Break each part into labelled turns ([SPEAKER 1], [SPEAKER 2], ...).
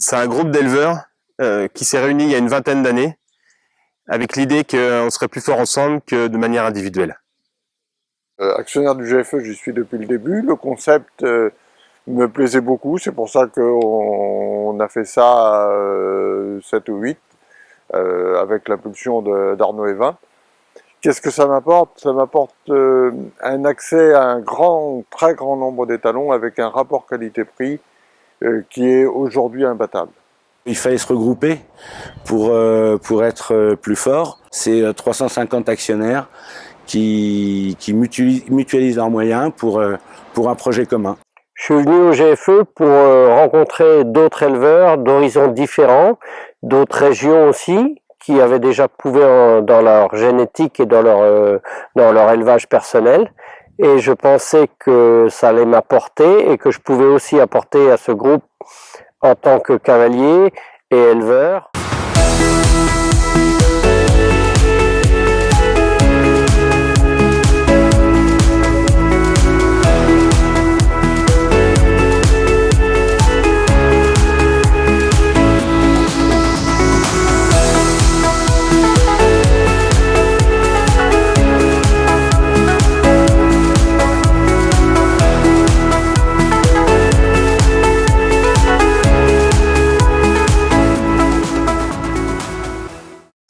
[SPEAKER 1] C'est un groupe d'éleveurs qui s'est réuni il y a une vingtaine d'années avec l'idée qu'on serait plus fort ensemble que de manière individuelle.
[SPEAKER 2] Actionnaire du GFE, j'y suis depuis le début. Le concept me plaisait beaucoup, c'est pour ça qu'on a fait ça 7 ou 8 avec l'impulsion d'Arnaud Evin. Qu'est-ce que ça m'apporte? Ça m'apporte un accès à un très grand nombre d'étalons avec un rapport qualité-prix qui est aujourd'hui imbattable.
[SPEAKER 3] Il fallait se regrouper pour être plus fort. C'est 350 actionnaires qui mutualisent leurs moyens pour un projet commun.
[SPEAKER 4] Je suis venu au GFE pour rencontrer d'autres éleveurs d'horizons différents, d'autres régions aussi, qui avaient déjà prouvé dans leur génétique et dans leur élevage personnel. Et je pensais que ça allait m'apporter et que je pouvais aussi apporter à ce groupe en tant que cavalier et éleveur.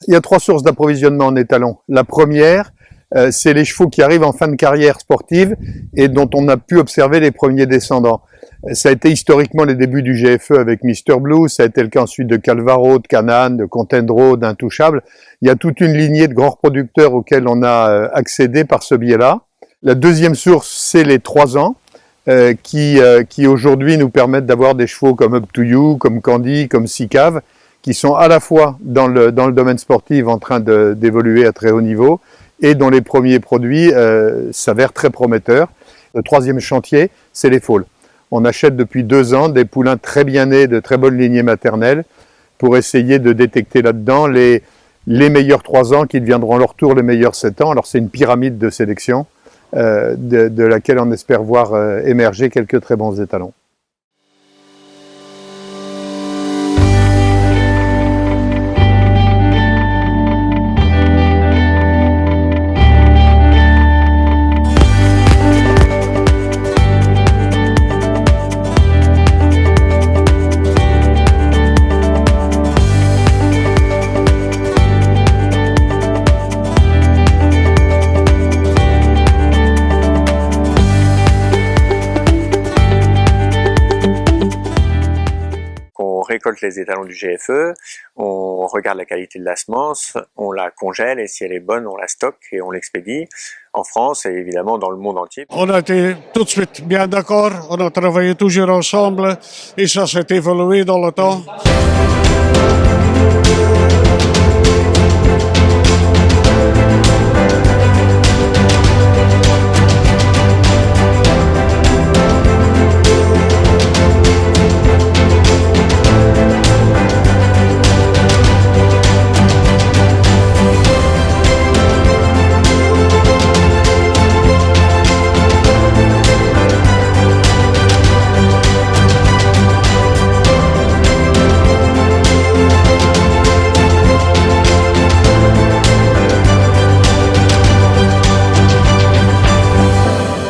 [SPEAKER 5] Il y a 3 sources d'approvisionnement en étalons. La première, c'est les chevaux qui arrivent en fin de carrière sportive et dont on a pu observer les premiers descendants. Ça a été historiquement les débuts du GFE avec Mr Blue, ça a été le cas ensuite de Calvaro, de Canaan, de Contendro, d'Intouchable. Il y a toute une lignée de grands reproducteurs auxquels on a accédé par ce biais-là. La deuxième source, c'est les 3 ans. Qui aujourd'hui nous permettent d'avoir des chevaux comme Up to You, comme Candy, comme Sicave, qui sont à la fois dans le domaine sportif en train d'évoluer à très haut niveau et dont les premiers produits s'avèrent très prometteurs. Le troisième chantier, c'est les foals. On achète depuis 2 ans des poulains très bien nés, de très bonne lignée maternelle, pour essayer de détecter là-dedans les meilleurs 3 ans qui deviendront à leur tour les meilleurs 7 ans. Alors c'est une pyramide de sélection de laquelle on espère voir émerger quelques très bons étalons.
[SPEAKER 6] On récolte les étalons du GFE, on regarde la qualité de la semence, on la congèle et si elle est bonne, on la stocke et on l'expédie en France et évidemment dans le monde entier.
[SPEAKER 7] On a été tout de suite bien d'accord, on a travaillé toujours ensemble et ça s'est évolué dans le temps.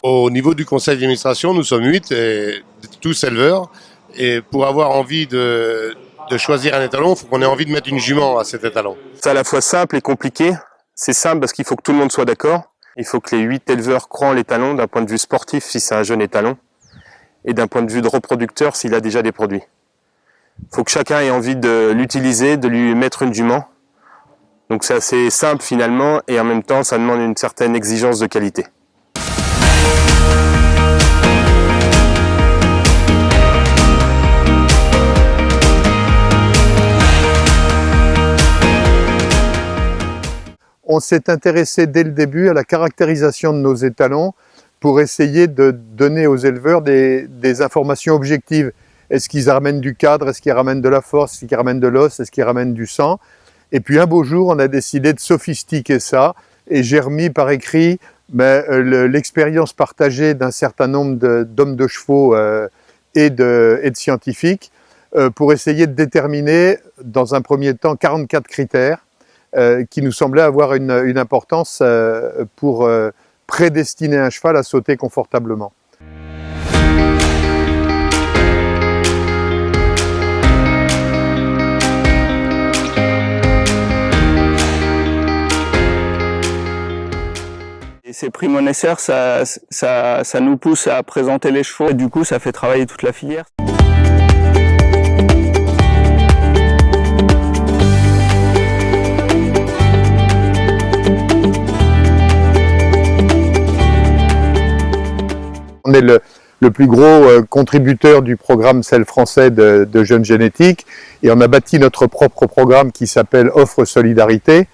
[SPEAKER 8] Au niveau du conseil d'administration, nous sommes 8, et tous éleveurs. Et pour avoir envie de choisir un étalon, il faut qu'on ait envie de mettre une jument à cet étalon.
[SPEAKER 1] C'est à la fois simple et compliqué. C'est simple parce qu'il faut que tout le monde soit d'accord. Il faut que les 8 éleveurs croient en l'étalon d'un point de vue sportif si c'est un jeune étalon et d'un point de vue de reproducteur s'il a déjà des produits. Il faut que chacun ait envie de l'utiliser, de lui mettre une jument. Donc c'est assez simple finalement et en même temps ça demande une certaine exigence de qualité.
[SPEAKER 5] On s'est intéressé dès le début à la caractérisation de nos étalons pour essayer de donner aux éleveurs des informations objectives. Est-ce qu'ils ramènent du cadre? Est-ce qu'ils ramènent de la force? Est-ce qu'ils ramènent de l'os? Est-ce qu'ils ramènent du sang? Et puis un beau jour, on a décidé de sophistiquer ça et j'ai remis par écrit l'expérience partagée d'un certain nombre d'hommes de chevaux et de scientifiques pour essayer de déterminer, dans un premier temps, 44 critères qui nous semblaient avoir une importance pour prédestiner un cheval à sauter confortablement.
[SPEAKER 9] Et ces prix Monesser, ça nous pousse à présenter les chevaux et du coup ça fait travailler toute la filière.
[SPEAKER 5] On est le plus gros contributeur du programme SEL français de jeunes génétiques et on a bâti notre propre programme qui s'appelle Offre Solidarité,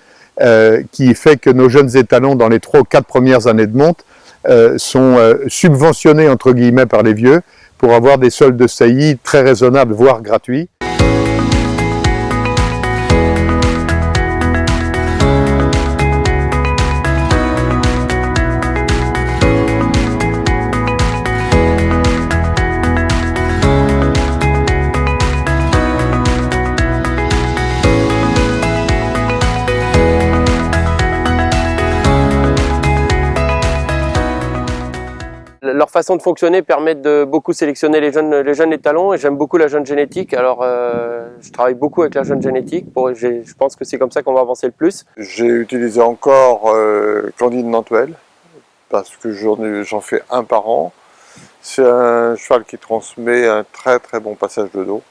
[SPEAKER 5] qui fait que nos jeunes étalons dans les 3 ou 4 premières années de monte sont subventionnés entre guillemets par les vieux pour avoir des soldes de saillie très raisonnables, voire gratuits.
[SPEAKER 4] Leur façon de fonctionner permet de beaucoup sélectionner les jeunes étalons et j'aime beaucoup la jeune génétique. Alors je travaille beaucoup avec la jeune génétique. Je pense que c'est comme ça qu'on va avancer le plus.
[SPEAKER 2] J'ai utilisé encore Candide Nantuel parce que j'en fais un par an. C'est un cheval qui transmet un très très bon passage de dos,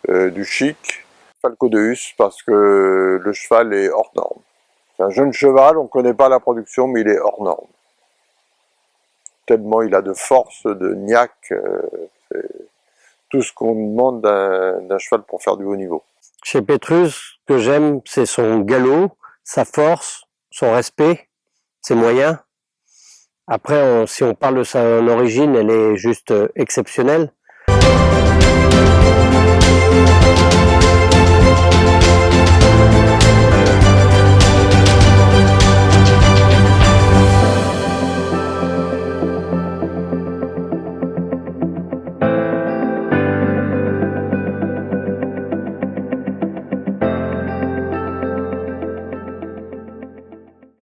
[SPEAKER 2] du chic. Falco de Hus parce que le cheval est hors norme. C'est un jeune cheval, on ne connaît pas la production mais il est hors norme. Tellement il a de force, de niaque, c'est tout ce qu'on demande d'un cheval pour faire du haut niveau.
[SPEAKER 4] Chez Petrus, ce que j'aime, c'est son galop, sa force, son respect, ses moyens. Après, si on parle de son origine, elle est juste exceptionnelle.